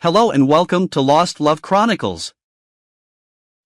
Hello and welcome to Lost Love Chronicles.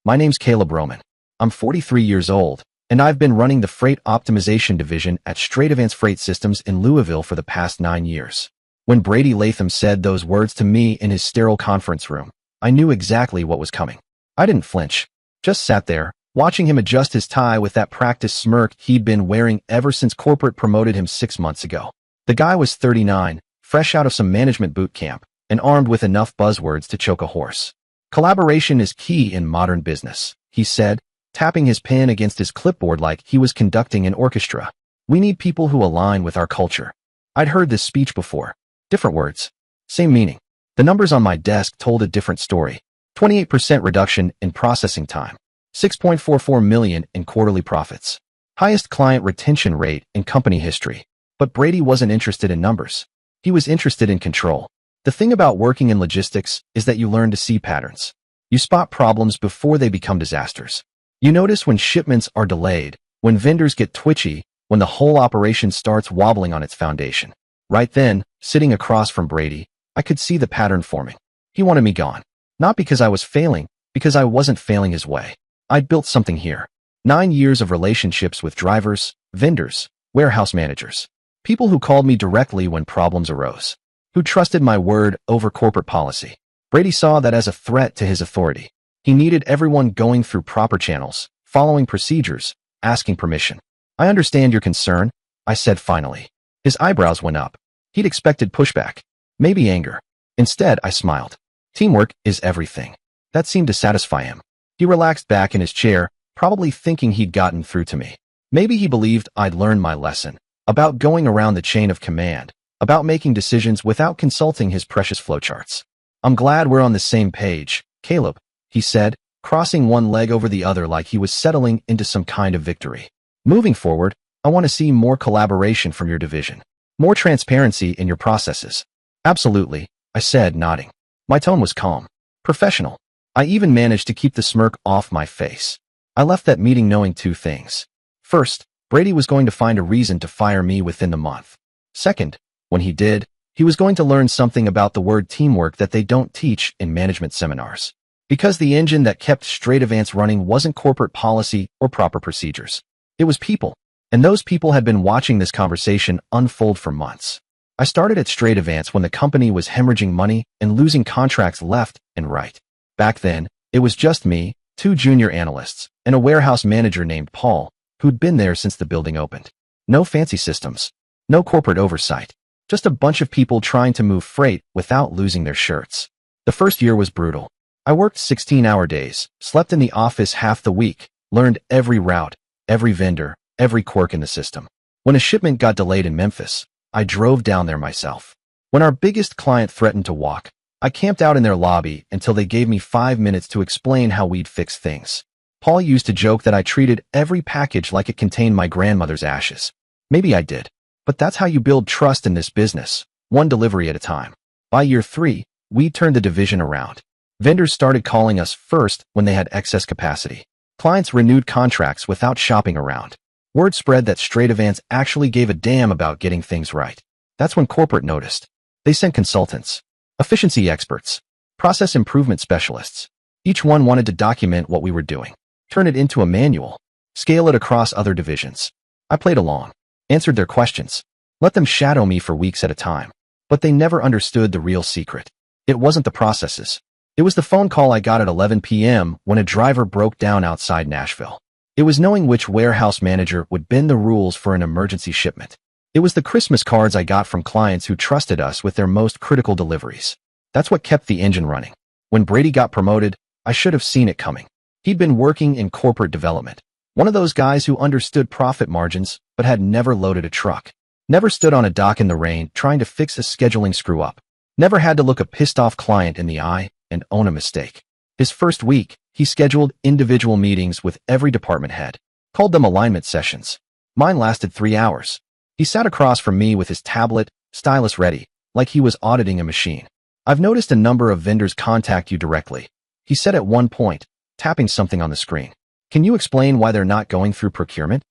My name's Caleb Roman. I'm 43 years old, and I've been running the Freight Optimization Division at Straight Advance Freight Systems in Louisville for the past 9 years. When Brady Latham said those words to me in his sterile conference room, I knew exactly what was coming. I didn't flinch, just sat there, watching him adjust his tie with that practice smirk he'd been wearing ever since corporate promoted him 6 months ago. The guy was 39, fresh out of some management boot camp, and armed with enough buzzwords to choke a horse. Collaboration is key in modern business, he said, tapping his pen against his clipboard like he was conducting an orchestra. We need people who align with our culture. I'd heard this speech before. Different words, same meaning. The numbers on my desk told a different story. 28% reduction in processing time. 6.44 million in quarterly profits. Highest client retention rate in company history. But Brady wasn't interested in numbers. He was interested in control. The thing about working in logistics is that you learn to see patterns. You spot problems before they become disasters. You notice when shipments are delayed, when vendors get twitchy, when the whole operation starts wobbling on its foundation. Right then, sitting across from Brady, I could see the pattern forming. He wanted me gone. Not because I was failing, because I wasn't failing his way. I'd built something here. 9 years of relationships with drivers, vendors, warehouse managers. People who called me directly when problems arose. Who trusted my word over corporate policy. Brady saw that as a threat to his authority. He needed everyone going through proper channels, following procedures, asking permission. I understand your concern, I said finally. His eyebrows went up. He'd expected pushback. Maybe anger. Instead, I smiled. Teamwork is everything. That seemed to satisfy him. He relaxed back in his chair, probably thinking he'd gotten through to me. Maybe he believed I'd learned my lesson. About going around the chain of command. About making decisions without consulting his precious flowcharts. I'm glad we're on the same page, Caleb, he said, crossing one leg over the other like he was settling into some kind of victory. Moving forward, I want to see more collaboration from your division. More transparency in your processes. Absolutely, I said, nodding. My tone was calm. Professional. I even managed to keep the smirk off my face. I left that meeting knowing 2 things. First, Brady was going to find a reason to fire me within the month. Second, when he did, he was going to learn something about the word teamwork that they don't teach in management seminars. Because the engine that kept Straight Advance running wasn't corporate policy or proper procedures. It was people. And those people had been watching this conversation unfold for months. I started at Straight Advance when the company was hemorrhaging money and losing contracts left and right. Back then, it was just me, 2 junior analysts, and a warehouse manager named Paul, who'd been there since the building opened. No fancy systems. No corporate oversight. Just a bunch of people trying to move freight without losing their shirts. The first year was brutal. I worked 16-hour days, slept in the office half the week, learned every route, every vendor, every quirk in the system. When a shipment got delayed in Memphis, I drove down there myself. When our biggest client threatened to walk, I camped out in their lobby until they gave me 5 minutes to explain how we'd fix things. Paul used to joke that I treated every package like it contained my grandmother's ashes. Maybe I did. But that's how you build trust in this business, one delivery at a time. By year 3, we turned the division around. Vendors started calling us first when they had excess capacity. Clients renewed contracts without shopping around. Word spread that Straight Advance actually gave a damn about getting things right. That's when corporate noticed. They sent consultants, efficiency experts, process improvement specialists. Each one wanted to document what we were doing, turn it into a manual, scale it across other divisions. I played along. Answered their questions, let them shadow me for weeks at a time. But they never understood the real secret. It wasn't the processes. It was the phone call I got at 11 p.m. when a driver broke down outside Nashville. It was knowing which warehouse manager would bend the rules for an emergency shipment. It was the Christmas cards I got from clients who trusted us with their most critical deliveries. That's what kept the engine running. When Brady got promoted, I should have seen it coming. He'd been working in corporate development. One of those guys who understood profit margins, but had never loaded a truck. Never stood on a dock in the rain trying to fix a scheduling screw-up. Never had to look a pissed-off client in the eye and own a mistake. His first week, he scheduled individual meetings with every department head. Called them alignment sessions. Mine lasted 3 hours. He sat across from me with his tablet, stylus ready, like he was auditing a machine. I've noticed a number of vendors contact you directly, he said at one point, tapping something on the screen. Can you explain why they're not going through procurement?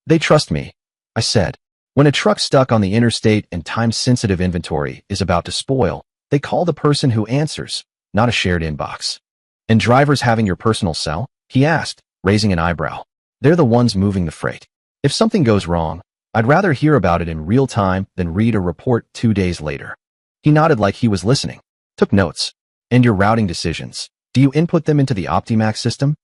They trust me, I said. When a truck stuck on the interstate and time-sensitive inventory is about to spoil, They call the person who answers, not a shared inbox. And drivers having your personal cell? He asked, raising an eyebrow. They're the ones moving the freight. If something goes wrong, I'd rather hear about it in real time than read a report 2 days later. He nodded like he was listening. Took notes. And your routing decisions, do you input them into the Optimax system?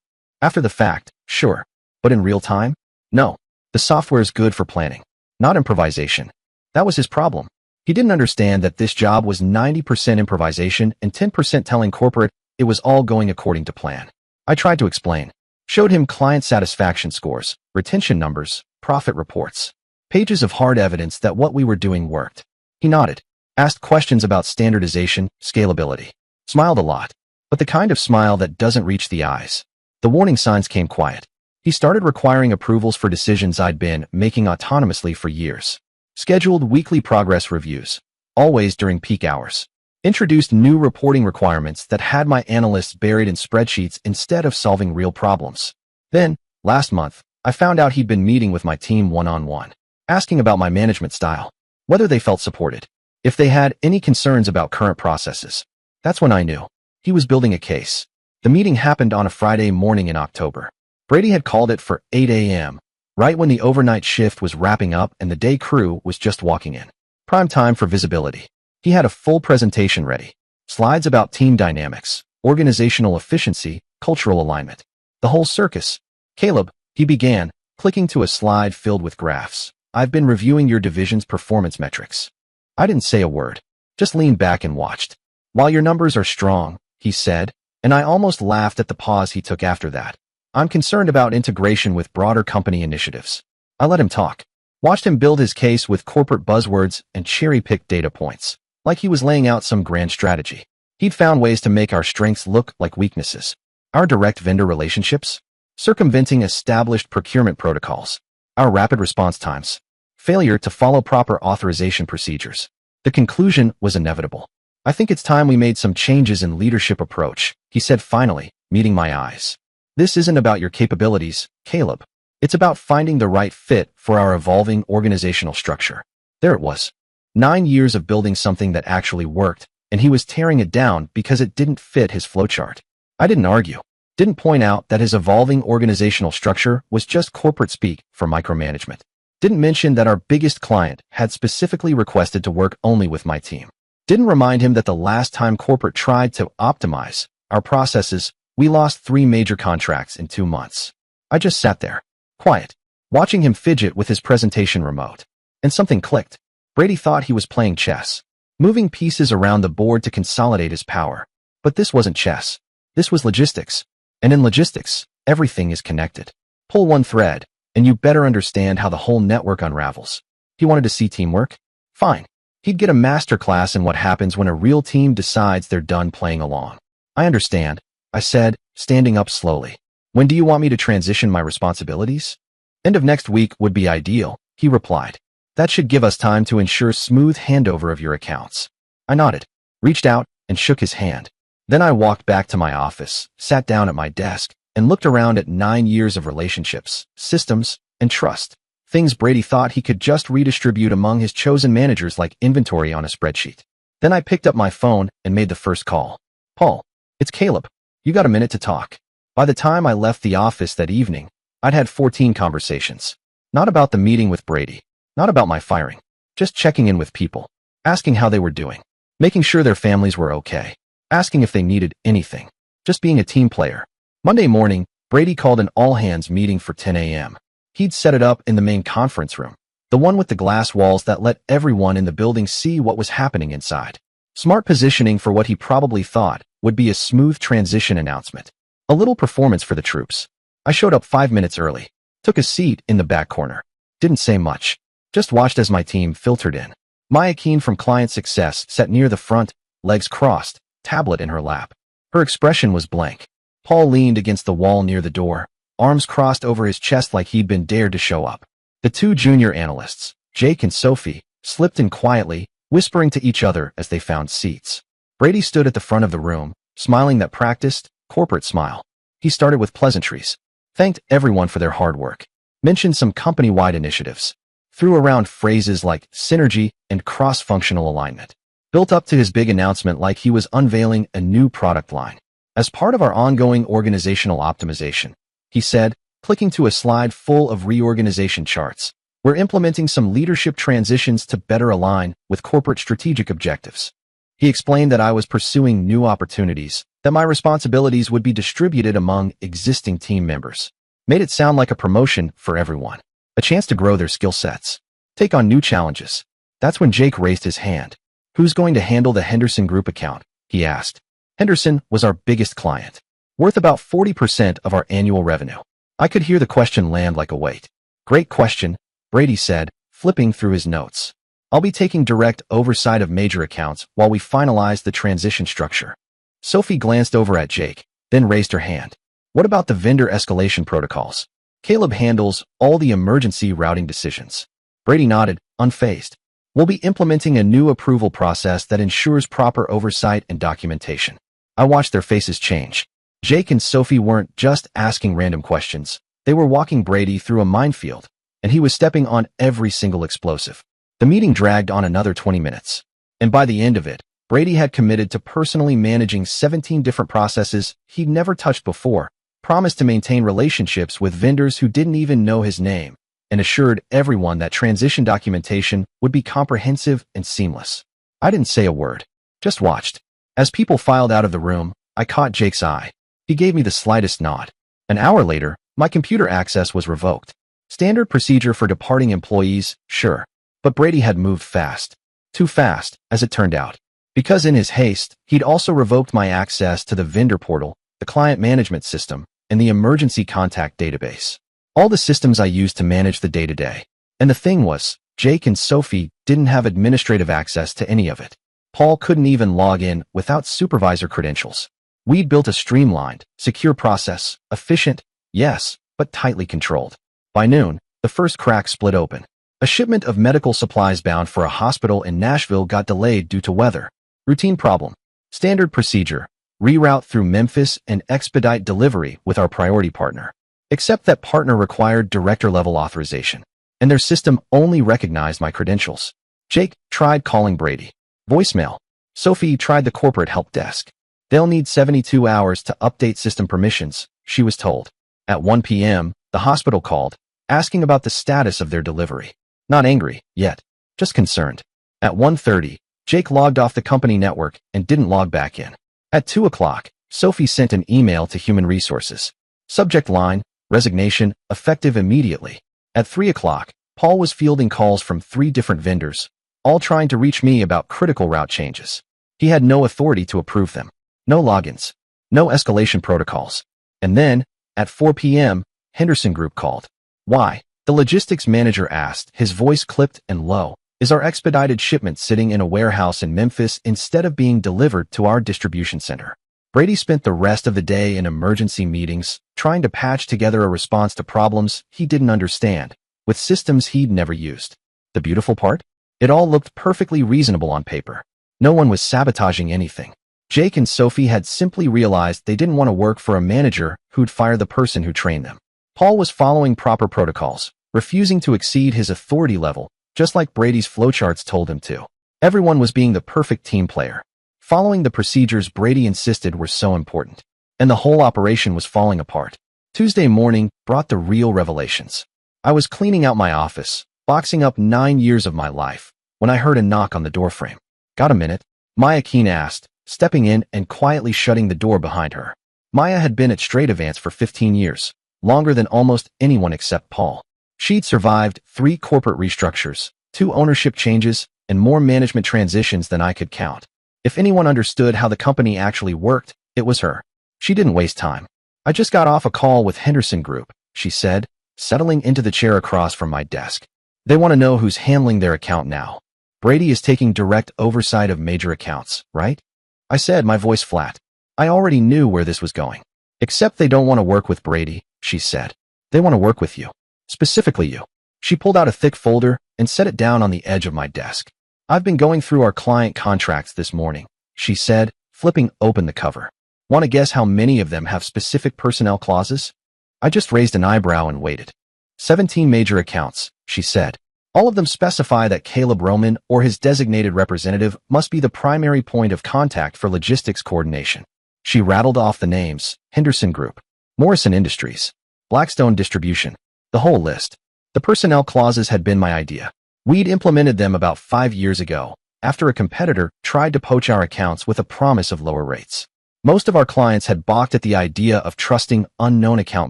After the fact, sure. But in real time? No. The software is good for planning, not improvisation. That was his problem. He didn't understand that this job was 90% improvisation and 10% telling corporate it was all going according to plan. I tried to explain. Showed him client satisfaction scores, retention numbers, profit reports. Pages of hard evidence that what we were doing worked. He nodded. Asked questions about standardization, scalability. Smiled a lot. But the kind of smile that doesn't reach the eyes. The warning signs came quiet. He started requiring approvals for decisions I'd been making autonomously for years. Scheduled weekly progress reviews, always during peak hours. Introduced new reporting requirements that had my analysts buried in spreadsheets instead of solving real problems. Then, last month, I found out he'd been meeting with my team one-on-one, asking about my management style, whether they felt supported, if they had any concerns about current processes. That's when I knew. He was building a case. The meeting happened on a Friday morning in October. Brady had called it for 8 a.m., right when the overnight shift was wrapping up and the day crew was just walking in. Prime time for visibility. He had a full presentation ready. Slides about team dynamics, organizational efficiency, cultural alignment. The whole circus. Caleb, he began, clicking to a slide filled with graphs. I've been reviewing your division's performance metrics. I didn't say a word, just leaned back and watched. While your numbers are strong, he said, and I almost laughed at the pause he took after that. I'm concerned about integration with broader company initiatives. I let him talk. Watched him build his case with corporate buzzwords and cherry-picked data points, like he was laying out some grand strategy. He'd found ways to make our strengths look like weaknesses. Our direct vendor relationships, circumventing established procurement protocols, our rapid response times, failure to follow proper authorization procedures. The conclusion was inevitable. I think it's time we made some changes in leadership approach, he said finally, meeting my eyes. This isn't about your capabilities, Caleb. It's about finding the right fit for our evolving organizational structure. There it was. 9 years of building something that actually worked, and he was tearing it down because it didn't fit his flowchart. I didn't argue. Didn't point out that his evolving organizational structure was just corporate speak for micromanagement. Didn't mention that our biggest client had specifically requested to work only with my team. Didn't remind him that the last time corporate tried to optimize our processes, we lost 3 major contracts in 2 months. I just sat there, quiet, watching him fidget with his presentation remote. And something clicked. Brady thought he was playing chess, moving pieces around the board to consolidate his power. But this wasn't chess. This was logistics. And in logistics, everything is connected. Pull one thread, and you better understand how the whole network unravels. He wanted to see teamwork? Fine. He'd get a master class in what happens when a real team decides they're done playing along. I understand, I said, standing up slowly. When do you want me to transition my responsibilities? End of next week would be ideal, he replied. That should give us time to ensure smooth handover of your accounts. I nodded, reached out, and shook his hand. Then I walked back to my office, sat down at my desk, and looked around at 9 years of relationships, systems, and trust. Things Brady thought he could just redistribute among his chosen managers like inventory on a spreadsheet. Then I picked up my phone and made the first call. Paul, it's Caleb. You got a minute to talk? By the time I left the office that evening, I'd had 14 conversations. Not about the meeting with Brady. Not about my firing. Just checking in with people. Asking how they were doing. Making sure their families were okay. Asking if they needed anything. Just being a team player. Monday morning, Brady called an all-hands meeting for 10 a.m. He'd set it up in the main conference room. The one with the glass walls that let everyone in the building see what was happening inside. Smart positioning for what he probably thought would be a smooth transition announcement. A little performance for the troops. I showed up 5 minutes early. Took a seat in the back corner. Didn't say much. Just watched as my team filtered in. Maya Keen from Client Success sat near the front, legs crossed, tablet in her lap. Her expression was blank. Paul leaned against the wall near the door, arms crossed over his chest like he'd been dared to show up. The 2 junior analysts, Jake and Sophie, slipped in quietly, whispering to each other as they found seats. Brady stood at the front of the room, smiling that practiced, corporate smile. He started with pleasantries. Thanked everyone for their hard work. Mentioned some company-wide initiatives. Threw around phrases like synergy and cross-functional alignment. built up to his big announcement like he was unveiling a new product line. As part of our ongoing organizational optimization, he said, clicking to a slide full of reorganization charts, we're implementing some leadership transitions to better align with corporate strategic objectives. He explained that I was pursuing new opportunities, that my responsibilities would be distributed among existing team members. Made it sound like a promotion for everyone, a chance to grow their skill sets, take on new challenges. That's when Jake raised his hand. Who's going to handle the Henderson Group account? He asked. Henderson was our biggest client, worth about 40% of our annual revenue. I could hear the question land like a weight. Great question, Brady said, flipping through his notes. I'll be taking direct oversight of major accounts while we finalize the transition structure. Sophie glanced over at Jake, then raised her hand. What about the vendor escalation protocols? Caleb handles all the emergency routing decisions. Brady nodded, unfazed. We'll be implementing a new approval process that ensures proper oversight and documentation. I watched their faces change. Jake and Sophie weren't just asking random questions. They were walking Brady through a minefield, and he was stepping on every single explosive. The meeting dragged on another 20 minutes. And by the end of it, Brady had committed to personally managing 17 different processes he'd never touched before, promised to maintain relationships with vendors who didn't even know his name, and assured everyone that transition documentation would be comprehensive and seamless. I didn't say a word, just watched. As people filed out of the room, I caught Jake's eye. He gave me the slightest nod. An hour later, my computer access was revoked. Standard procedure for departing employees, sure. But Brady had moved fast. Too fast, as it turned out. Because in his haste, he'd also revoked my access to the vendor portal, the client management system, and the emergency contact database. All the systems I used to manage the day-to-day. And the thing was, Jake and Sophie didn't have administrative access to any of it. Paul couldn't even log in without supervisor credentials. We'd built a streamlined, secure process, efficient, yes, but tightly controlled. By noon, the first crack split open. A shipment of medical supplies bound for a hospital in Nashville got delayed due to weather. Routine problem. Standard procedure. Reroute through Memphis and expedite delivery with our priority partner. Except that partner required director-level authorization, and their system only recognized my credentials. Jake tried calling Brady. Voicemail. Sophie tried the corporate help desk. They'll need 72 hours to update system permissions, she was told. At 1 p.m., the hospital called, asking about the status of their delivery. Not angry, yet. Just concerned. At 1:30, Jake logged off the company network and didn't log back in. At 2 o'clock, Sophie sent an email to Human Resources. Subject line, resignation, effective immediately. At 3 o'clock, Paul was fielding calls from 3 different vendors, all trying to reach me about critical route changes. He had no authority to approve them. No logins. No escalation protocols. And then, at 4 p.m., Henderson Group called. Why? The logistics manager asked, his voice clipped and low. Is our expedited shipment sitting in a warehouse in Memphis instead of being delivered to our distribution center? Brady spent the rest of the day in emergency meetings, trying to patch together a response to problems he didn't understand, with systems he'd never used. The beautiful part? It all looked perfectly reasonable on paper. No one was sabotaging anything. Jake and Sophie had simply realized they didn't want to work for a manager who'd fire the person who trained them. Paul was following proper protocols, refusing to exceed his authority level, just like Brady's flowcharts told him to. Everyone was being the perfect team player. Following the procedures Brady insisted were so important. And the whole operation was falling apart. Tuesday morning brought the real revelations. I was cleaning out my office, boxing up 9 years of my life, when I heard a knock on the doorframe. Got a minute? Maya Keene asked, stepping in and quietly shutting the door behind her. Maya had been at Straight Advance for 15 years, longer than almost anyone except Paul. She'd survived 3 corporate restructures, 2 ownership changes, and more management transitions than I could count. If anyone understood how the company actually worked, it was her. She didn't waste time. I just got off a call with Henderson Group, she said, settling into the chair across from my desk. They want to know who's handling their account now. Brady is taking direct oversight of major accounts, right? I said, my voice flat. I already knew where this was going. Except they don't want to work with Brady, she said. They want to work with you. Specifically you. She pulled out a thick folder and set it down on the edge of my desk. I've been going through our client contracts this morning, she said, flipping open the cover. Want to guess how many of them have specific personnel clauses? I just raised an eyebrow and waited. 17 major accounts, she said. All of them specify that Caleb Roman or his designated representative must be the primary point of contact for logistics coordination. She rattled off the names: Henderson Group, Morrison Industries, Blackstone Distribution, the whole list. The personnel clauses had been my idea. We'd implemented them about 5 years ago, after a competitor tried to poach our accounts with a promise of lower rates. Most of our clients had balked at the idea of trusting unknown account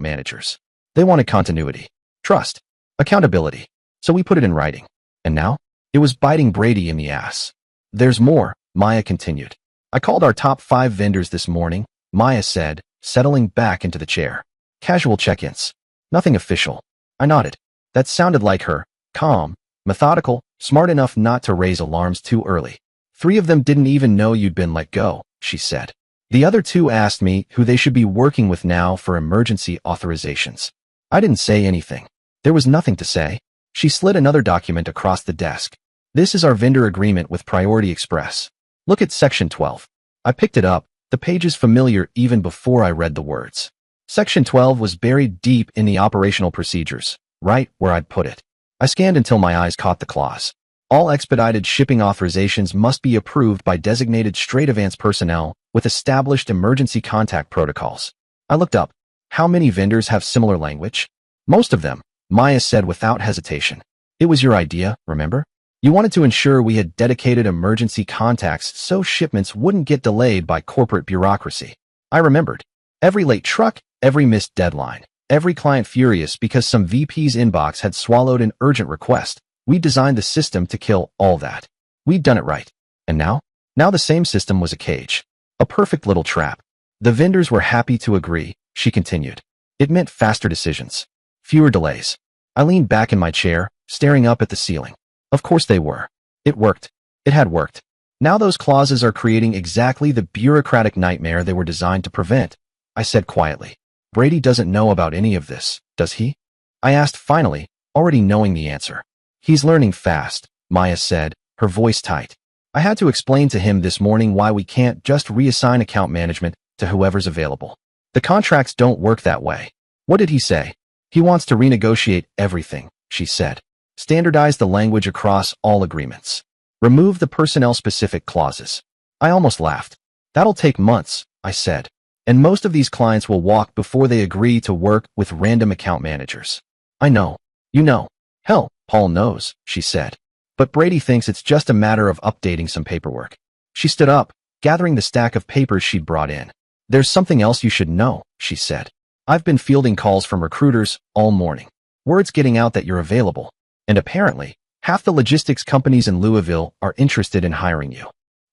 managers. They wanted continuity, trust, accountability. So we put it in writing. And now? It was biting Brady in the ass. There's more, Maya continued. I called our top 5 vendors this morning, Maya said, settling back into the chair. Casual check-ins. Nothing official. I nodded. That sounded like her. Calm, methodical, smart enough not to raise alarms too early. 3 of them didn't even know you'd been let go, she said. The other 2 asked me who they should be working with now for emergency authorizations. I didn't say anything. There was nothing to say. She slid another document across the desk. This is our vendor agreement with Priority Express. Look at Section 12. I picked it up, the pages familiar even before I read the words. Section 12 was buried deep in the operational procedures, right where I'd put it. I scanned until my eyes caught the clause. All expedited shipping authorizations must be approved by designated straight advance personnel with established emergency contact protocols. I looked up. How many vendors have similar language? Most of them, Maya said without hesitation. It was your idea, remember? You wanted to ensure we had dedicated emergency contacts so shipments wouldn't get delayed by corporate bureaucracy. I remembered. Every late truck, every missed deadline, every client furious because some VP's inbox had swallowed an urgent request. We designed the system to kill all that. We'd done it right. And now? Now the same system was a cage. A perfect little trap. The vendors were happy to agree, she continued. It meant faster decisions. Fewer delays. I leaned back in my chair, staring up at the ceiling. Of course they were. It worked. It had worked. Now those clauses are creating exactly the bureaucratic nightmare they were designed to prevent, I said quietly. Brady doesn't know about any of this, does he? I asked finally, already knowing the answer. He's learning fast, Maya said, her voice tight. I had to explain to him this morning why we can't just reassign account management to whoever's available. The contracts don't work that way. What did he say? He wants to renegotiate everything, she said. Standardize the language across all agreements. Remove the personnel-specific clauses. I almost laughed. That'll take months, I said. And most of these clients will walk before they agree to work with random account managers. I know. You know. Hell, Paul knows, she said. But Brady thinks it's just a matter of updating some paperwork. She stood up, gathering the stack of papers she'd brought in. There's something else you should know, she said. I've been fielding calls from recruiters all morning. Word's getting out that you're available. And apparently, half the logistics companies in Louisville are interested in hiring you.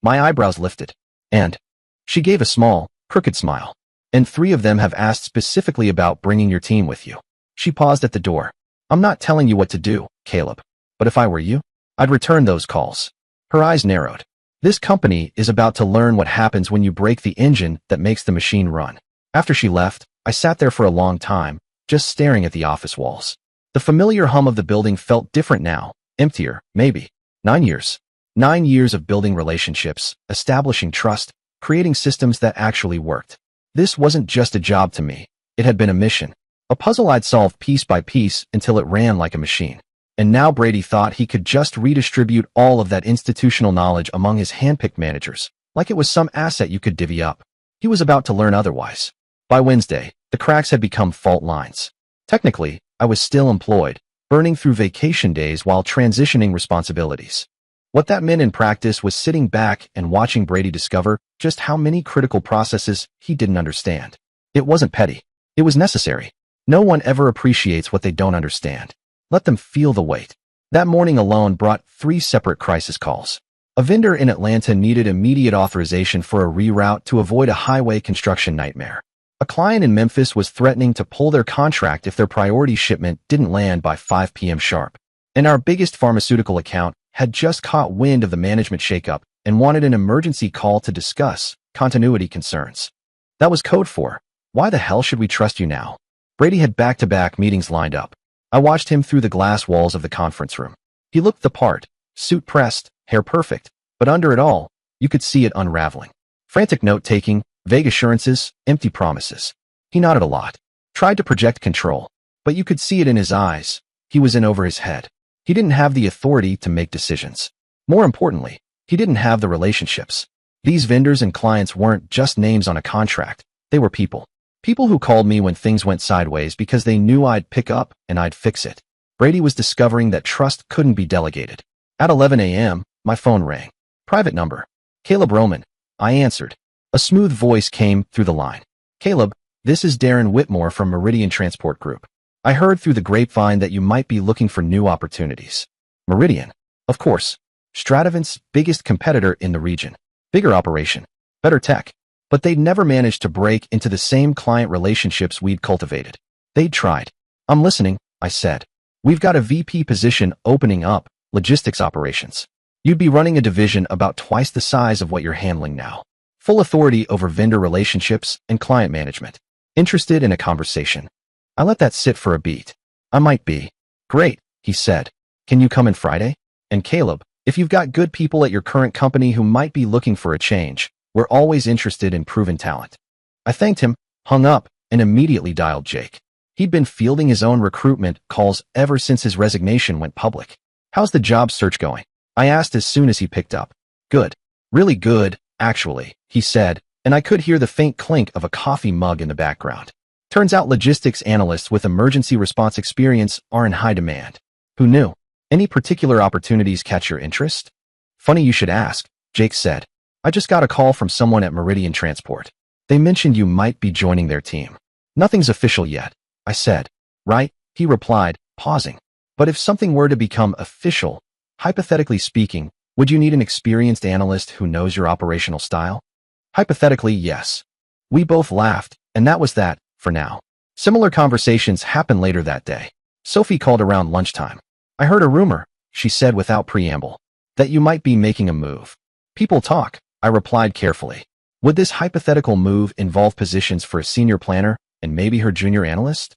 My eyebrows lifted. And she gave a small, crooked smile. And 3 of them have asked specifically about bringing your team with you. She paused at the door. I'm not telling you what to do, Caleb. But if I were you, I'd return those calls. Her eyes narrowed. This company is about to learn what happens when you break the engine that makes the machine run. After she left, I sat there for a long time, just staring at the office walls. The familiar hum of the building felt different now, emptier, maybe. 9 years. 9 years of building relationships, establishing trust, creating systems that actually worked. This wasn't just a job to me. It had been a mission. A puzzle I'd solve piece by piece until it ran like a machine. And now Brady thought he could just redistribute all of that institutional knowledge among his handpicked managers, like it was some asset you could divvy up. He was about to learn otherwise. By Wednesday, the cracks had become fault lines. Technically, I was still employed, burning through vacation days while transitioning responsibilities. What that meant in practice was sitting back and watching Brady discover just how many critical processes he didn't understand. It wasn't petty. It was necessary. No one ever appreciates what they don't understand. Let them feel the weight. That morning alone brought 3 separate crisis calls. A vendor in Atlanta needed immediate authorization for a reroute to avoid a highway construction nightmare. A client in Memphis was threatening to pull their contract if their priority shipment didn't land by 5 p.m. sharp. And our biggest pharmaceutical account had just caught wind of the management shakeup and wanted an emergency call to discuss continuity concerns. That was code for, why the hell should we trust you now? Brady had back-to-back meetings lined up. I watched him through the glass walls of the conference room. He looked the part, suit pressed, hair perfect, but under it all, you could see it unraveling. Frantic note-taking, vague assurances, empty promises. He nodded a lot, tried to project control, but you could see it in his eyes. He was in over his head. He didn't have the authority to make decisions. More importantly, he didn't have the relationships. These vendors and clients weren't just names on a contract. They were people. People who called me when things went sideways because they knew I'd pick up and I'd fix it. Brady was discovering that trust couldn't be delegated. At 11 a.m., my phone rang. Private number. Caleb Roman. I answered. A smooth voice came through the line. Caleb, this is Darren Whitmore from Meridian Transport Group. I heard through the grapevine that you might be looking for new opportunities. Meridian. Of course. Stradivant's biggest competitor in the region. Bigger operation. Better tech. But they'd never managed to break into the same client relationships we'd cultivated. They'd tried. I'm listening, I said. We've got a VP position opening up, logistics operations. You'd be running a division about twice the size of what you're handling now. Full authority over vendor relationships and client management. Interested in a conversation. I let that sit for a beat. I might be. Great, he said. Can you come in Friday? And Caleb, if you've got good people at your current company who might be looking for a change, we're always interested in proven talent. I thanked him, hung up, and immediately dialed Jake. He'd been fielding his own recruitment calls ever since his resignation went public. How's the job search going? I asked as soon as he picked up. Good. Really good, actually, he said, and I could hear the faint clink of a coffee mug in the background. Turns out logistics analysts with emergency response experience are in high demand. Who knew? Any particular opportunities catch your interest? Funny you should ask, Jake said. I just got a call from someone at Meridian Transport. They mentioned you might be joining their team. Nothing's official yet, I said. Right? He replied, pausing. But if something were to become official, hypothetically speaking, would you need an experienced analyst who knows your operational style? Hypothetically, yes. We both laughed, and that was that, for now. Similar conversations happened later that day. Sophie called around lunchtime. I heard a rumor, she said without preamble, that you might be making a move. People talk, I replied carefully. Would this hypothetical move involve positions for a senior planner and maybe her junior analyst?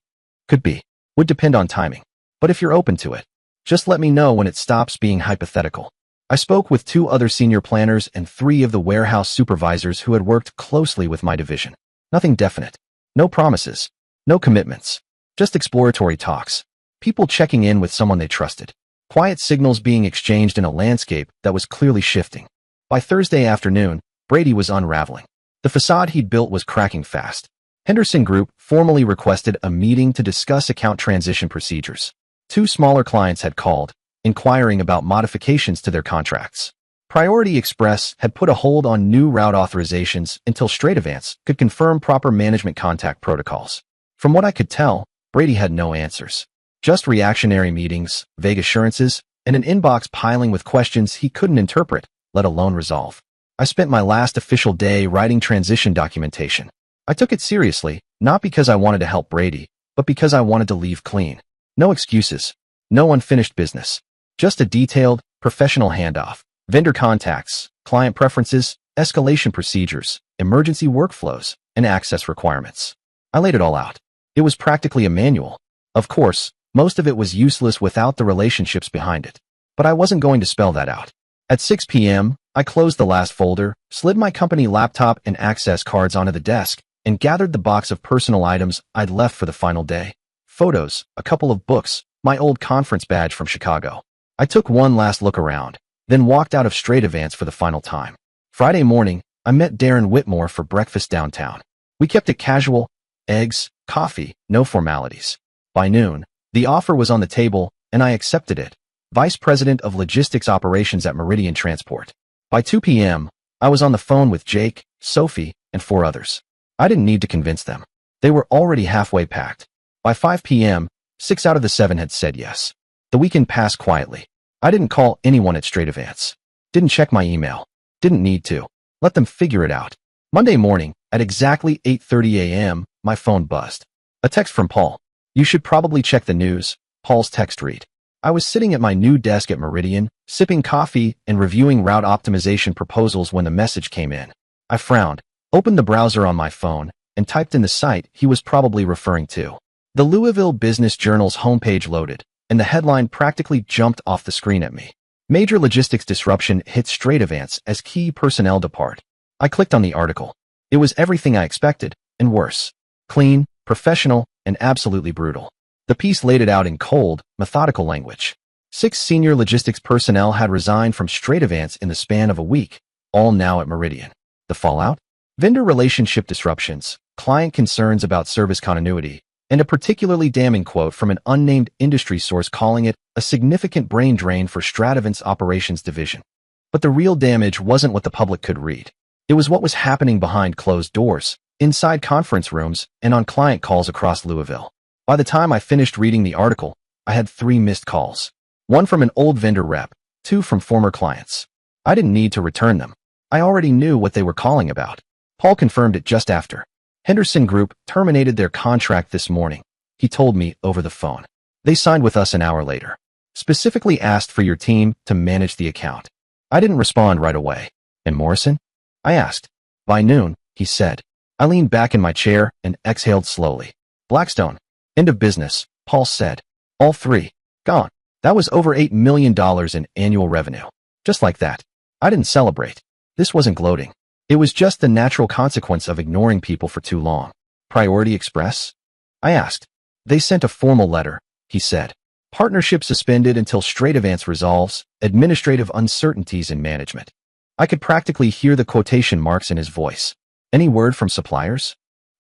Could be. Would depend on timing. But if you're open to it, just let me know when it stops being hypothetical. I spoke with 2 other senior planners and 3 of the warehouse supervisors who had worked closely with my division. Nothing definite. No promises. No commitments. Just exploratory talks. People checking in with someone they trusted. Quiet signals being exchanged in a landscape that was clearly shifting. By Thursday afternoon, Brady was unraveling. The facade he'd built was cracking fast. Henderson Group formally requested a meeting to discuss account transition procedures. 2 smaller clients had called, inquiring about modifications to their contracts. Priority Express had put a hold on new route authorizations until Stradivance could confirm proper management contact protocols. From what I could tell, Brady had no answers. Just reactionary meetings, vague assurances, and an inbox piling with questions he couldn't interpret, let alone resolve. I spent my last official day writing transition documentation. I took it seriously, not because I wanted to help Brady, but because I wanted to leave clean. No excuses. No unfinished business. Just a detailed, professional handoff. Vendor contacts, client preferences, escalation procedures, emergency workflows, and access requirements. I laid it all out. It was practically a manual. Of course, most of it was useless without the relationships behind it. But I wasn't going to spell that out. At 6 p.m., I closed the last folder, slid my company laptop and access cards onto the desk, and gathered the box of personal items I'd left for the final day. Photos, a couple of books, my old conference badge from Chicago. I took one last look around, then walked out of Stradivance for the final time. Friday morning, I met Darren Whitmore for breakfast downtown. We kept it casual, eggs, coffee, no formalities. By noon, the offer was on the table, and I accepted it. Vice President of Logistics Operations at Meridian Transport. By 2 p.m., I was on the phone with Jake, Sophie, and 4 others. I didn't need to convince them. They were already halfway packed. By 5 p.m., 6 out of the 7 had said yes. The weekend passed quietly. I didn't call anyone at Stradivance. Didn't check my email. Didn't need to. Let them figure it out. Monday morning, at exactly 8:30 a.m., my phone buzzed. A text from Paul. You should probably check the news, Paul's text read. I was sitting at my new desk at Meridian, sipping coffee and reviewing route optimization proposals when the message came in. I frowned, opened the browser on my phone, and typed in the site he was probably referring to. The Louisville Business Journal's homepage loaded, and the headline practically jumped off the screen at me. Major logistics disruption hits Stradivance as key personnel depart. I clicked on the article. It was everything I expected, and worse. Clean, professional, and absolutely brutal. The piece laid it out in cold, methodical language. 6 senior logistics personnel had resigned from Stradivance in the span of a week, all now at Meridian. The fallout? Vendor relationship disruptions, client concerns about service continuity, and a particularly damning quote from an unnamed industry source calling it a significant brain drain for Stradivance operations division. But the real damage wasn't what the public could read. It was what was happening behind closed doors, inside conference rooms, and on client calls across Louisville. By the time I finished reading the article, I had 3 missed calls. 1 from an old vendor rep, 2 from former clients. I didn't need to return them. I already knew what they were calling about. Paul confirmed it just after. Henderson Group terminated their contract this morning, he told me over the phone. They signed with us an hour later. Specifically asked for your team to manage the account. I didn't respond right away. And Morrison? I asked. By noon, he said. I leaned back in my chair and exhaled slowly. Blackstone. End of business, Paul said. All 3. Gone. That was over $8 million in annual revenue. Just like that. I didn't celebrate. This wasn't gloating. It was just the natural consequence of ignoring people for too long. Priority Express? I asked. They sent a formal letter, he said. Partnership suspended until Stradivance resolves administrative uncertainties in management. I could practically hear the quotation marks in his voice. Any word from suppliers?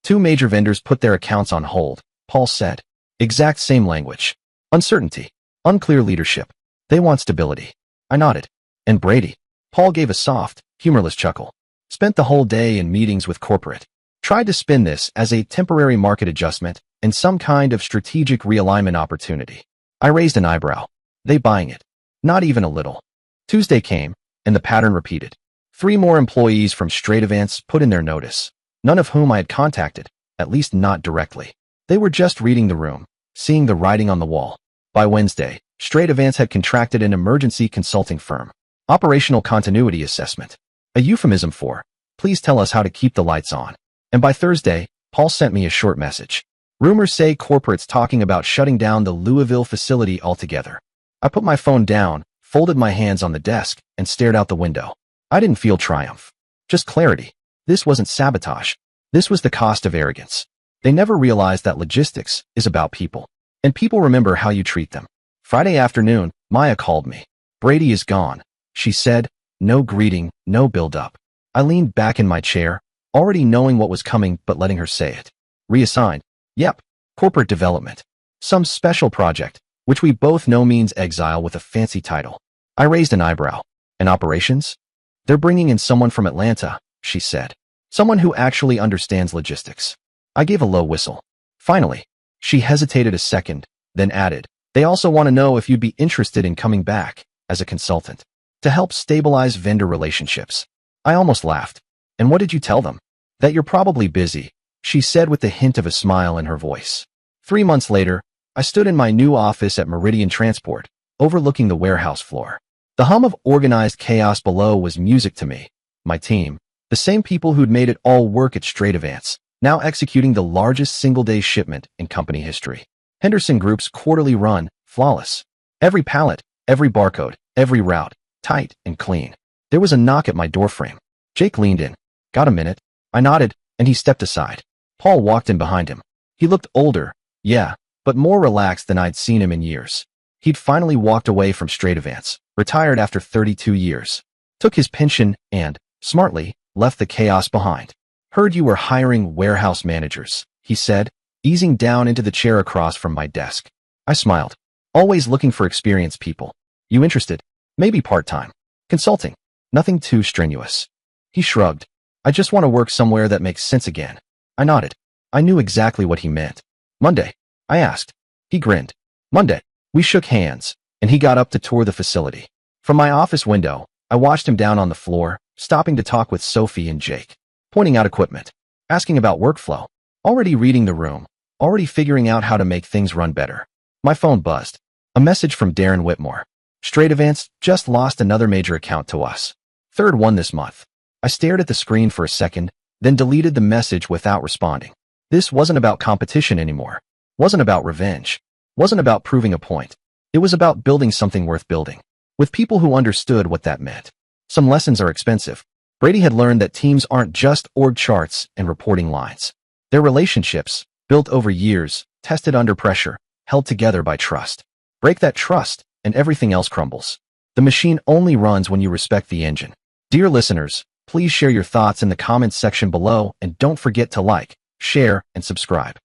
2 major vendors put their accounts on hold, Paul said. Exact same language. Uncertainty. Unclear leadership. They want stability. I nodded. And Brady? Paul gave a soft, humorless chuckle. Spent the whole day in meetings with corporate. Tried to spin this as a temporary market adjustment and some kind of strategic realignment opportunity. I raised an eyebrow. They buying it? Not even a little. Tuesday came, and the pattern repeated. 3 more employees from Stradivance put in their notice, none of whom I had contacted, at least not directly. They were just reading the room, seeing the writing on the wall. By Wednesday, Stradivance had contracted an emergency consulting firm. Operational continuity assessment. A euphemism for, please tell us how to keep the lights on. And by Thursday, Paul sent me a short message. Rumors say corporate's talking about shutting down the Louisville facility altogether. I put my phone down, folded my hands on the desk, and stared out the window. I didn't feel triumph. Just clarity. This wasn't sabotage. This was the cost of arrogance. They never realized that logistics is about people. And people remember how you treat them. Friday afternoon, Maya called me. Brady is gone, she said. No greeting, no build-up. I leaned back in my chair, already knowing what was coming but letting her say it. Reassigned. Yep. Corporate development. Some special project, which we both know means exile with a fancy title. I raised an eyebrow. And operations? They're bringing in someone from Atlanta, she said. Someone who actually understands logistics. I gave a low whistle. Finally. She hesitated a second, then added, they also want to know if you'd be interested in coming back as a consultant to help stabilize vendor relationships. I almost laughed. And what did you tell them? That you're probably busy, she said with the hint of a smile in her voice. 3 months later, I stood in my new office at Meridian Transport, overlooking the warehouse floor. The hum of organized chaos below was music to me. My team, the same people who'd made it all work at Stradivance, now executing the largest single-day shipment in company history. Henderson Group's quarterly run, flawless. Every pallet, every barcode, every route, tight and clean. There was a knock at my doorframe. Jake leaned in. Got a minute? I nodded, and he stepped aside. Paul walked in behind him. He looked older, yeah, but more relaxed than I'd seen him in years. He'd finally walked away from Stradivance, retired after 32 years. Took his pension and, smartly, left the chaos behind. Heard you were hiring warehouse managers, he said, easing down into the chair across from my desk. I smiled. Always looking for experienced people. You interested? Maybe part-time. Consulting. Nothing too strenuous. He shrugged. I just want to work somewhere that makes sense again. I nodded. I knew exactly what he meant. Monday? I asked. He grinned. Monday. We shook hands, and he got up to tour the facility. From my office window, I watched him down on the floor, stopping to talk with Sophie and Jake. Pointing out equipment. Asking about workflow. Already reading the room. Already figuring out how to make things run better. My phone buzzed. A message from Darren Whitmore. Stradivance just lost another major account to us. 3rd one this month. I stared at the screen for a second, then deleted the message without responding. This wasn't about competition anymore. Wasn't about revenge. Wasn't about proving a point. It was about building something worth building. With people who understood what that meant. Some lessons are expensive. Brady had learned that teams aren't just org charts and reporting lines. They're relationships, built over years, tested under pressure, held together by trust. Break that trust, and everything else crumbles. The machine only runs when you respect the engine. Dear listeners, please share your thoughts in the comments section below and don't forget to like, share, and subscribe.